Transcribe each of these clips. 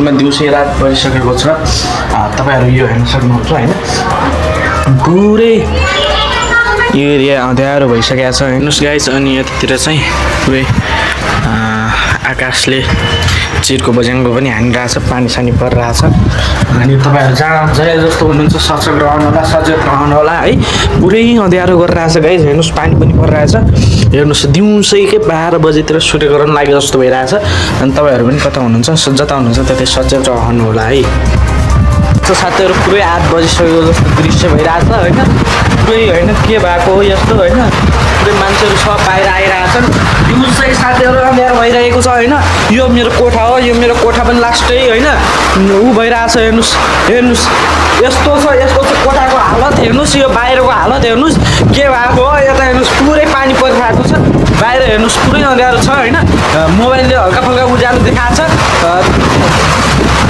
तुलसीपुरमा दिउँसै रात परिसकेको छ। तपाईँहरू यो हेर्न सक्नुहुन्छ होइन, पुरै यो एरिया अँध्यारो भइसकेको छ हेर्नुहोस् गाइस। अनि यतातिर चाहिँ पुरै आकाशले चिरको बज्याङ्गो पनि हानिरहेछ, पानी सानी परिरहेछ। अनि तपाईँहरू जहाँ जय जस्तो हुनुहुन्छ सचेत रहनु होला है। पुरै अँध्यारो गरिरहेछ गाइस, हेर्नुहोस् पानी पनि परिरहेछ। हेर्नुहोस् दिउँसैकै 12 बजेतिर सूर्यग्रहण लाग्यो जस्तो भइरहेछ। अनि तपाईँहरू पनि कता हुनुहुन्छ जता हुनुहुन्छ त्यतै सचेत रहनु होला है। यस्तो साथीहरू पुरै 8 बजिसकेको जस्तो दृश्य भइरहेछ होइन। पुरै होइन के भएको हो यस्तो होइन, पुरै मान्छेहरू सब बाहिर आइरहेछन्। दिउँसै साथीहरू अँध्यारो भइरहेको छ होइन। यो मेरो कोठा हो, यो मेरो कोठा पनि लास्टै होइन ऊ भइरहेछ। हेर्नुहोस् हेर्नुहोस् यस्तो छ कोठाको हालत हेर्नुहोस्, यो बाहिरको हालत हेर्नुहोस् के भएको हो। यता हेर्नुहोस् पुरै पानी परिरहेको छ, बाहिर हेर्नुहोस् पुरै अँध्यारो छ होइन। मोबाइलले हल्का फल्का उज्यालो देखाएको छ।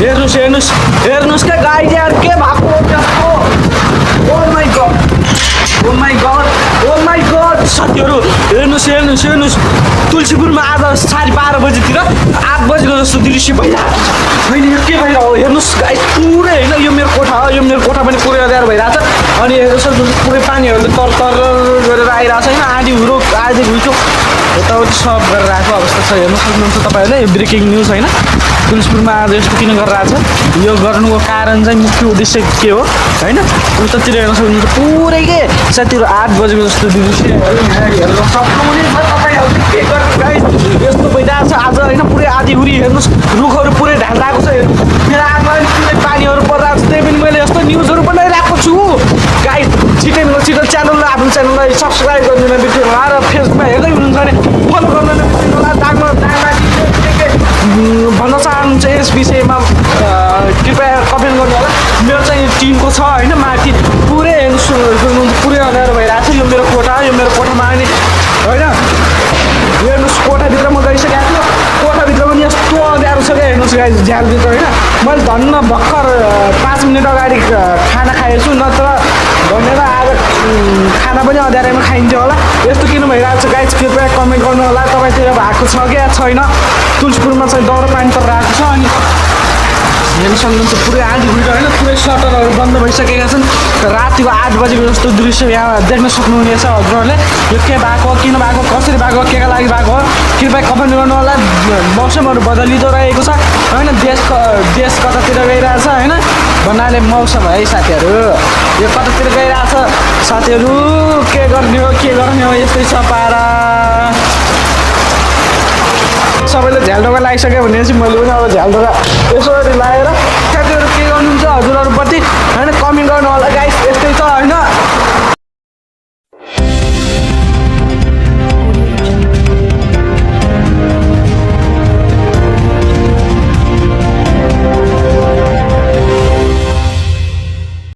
हेर्नुहोस् हेर्नुहोस् हेर्नुहोस् क्या गाइस यार के भएको हो त्यस्तो। Oh my God oh my God oh my God साथीहरू हेर्नुहोस् हेर्नुहोस् हेर्नुहोस् तुलसीपुरमा आज 12:30 बजीतिर 8 बजेको जस्तो दृश्य भइरहेको छ होइन। यो के भइरहेको हो हेर्नुहोस् गाइस पुरै होइन। यो मेरो कोठा हो, यो मेरो कोठा पनि पुरै अँध्यारो भइरहेको छ। अनि हेर्नुहोस् पुरै पानीहरू तर तर गरेर आइरहेको छ होइन। आधी हुरो आधी घुइँचो यताउति सब गरेर आएको अवस्था छ। हेर्नु सक्नुहुन्छ तपाईँहरूले यो ब्रेकिङ न्युज होइन। तुलसीपुरमा आज यस्तो किन गरिरहेको छ, यो गर्नुको कारण चाहिँ मुख्य उद्देश्य के हो होइन। उतातिर हेर्न सक्नुहुन्छ पुरै के साथीहरू 8 बजेको जस्तो दृश्य हेर्न सक्नुहुनेछ तपाईँहरूले। के गर्नु गाइस यस्तो भइरहेको छ आज होइन। पुरै आधी हुरी हेर्नुहोस् रुखहरू पुरै ढालिरहेको छ। मेरो आँखामा पुरै पानीहरू परिरहेको छ। त्यही पनि मैले यस्तो न्युजहरू बनाइरहेको छु गाइस। छिटो च्यानललाई आफ्नो च्यानललाई सब्सक्राइब गरिदिनु बिर्सिनु होला र फेसबुकमा हेर्दै हुनुहुन्छ भने फलो गर्न बिर्सिनु होला। दागमा भन्न चाहनुहुन्छ यस विषयमा कृपया कमेन्ट गर्नु होला। मेरो चाहिँ टिमको छ होइन माथि पुरै हेर्नुहोस् पुरै अँध्यारो भइरहेको छ। यो मेरो कोठा यो मेरो कोठामा अनि होइन हेर्नुहोस् कोठाभित्र म गइसकेको छु। कोठाभित्र पनि यस्तो अँध्यारो छ क्या हेर्नुहोस् गाइस झ्यालभित्र होइन। मैले धन्न भर्खर 5 मिनट अगाडि खाना खाएको छु, नत्र भनेर आज खाना पनि अँध्यारोमा खाइन्थ्यो होला। यस्तो किन भइरहेको छ गाइस कृपया कमेन्ट गर्नु होला। तपाईँतिर भएको छ क्या छैन। तुलसीपुरमा चाहिँ दाउरा पानी परिरहेको छ। अनि हेर्न सक्नुहुन्छ पुरै आधी घुइँचो होइन। पुरै सटरहरू बन्द भइसकेका छन्। रातिको 8 बजेको जस्तो दृश्य यहाँ देख्न सक्नुहुनेछ हजुरहरूले। यो के भएको किन भएको कसरी भएको केका लागि भएको हो कृपया कमेन्ट गर्नु होला। मौसमहरू बदलिँदो रहेको छ होइन। देश कतातिर गइरहेछ होइन भन्नाले मौसम है साथीहरू। यो कतातिर गइरहेछ साथीहरू के गर्ने हो यस्तै छ पारा। सबैले झ्यालडोका लागिसक्यो भने चाहिँ मैले पनि अब झ्यालडोका यसरी लगाएर साथीहरू के गर्नुहुन्छ हजुरहरू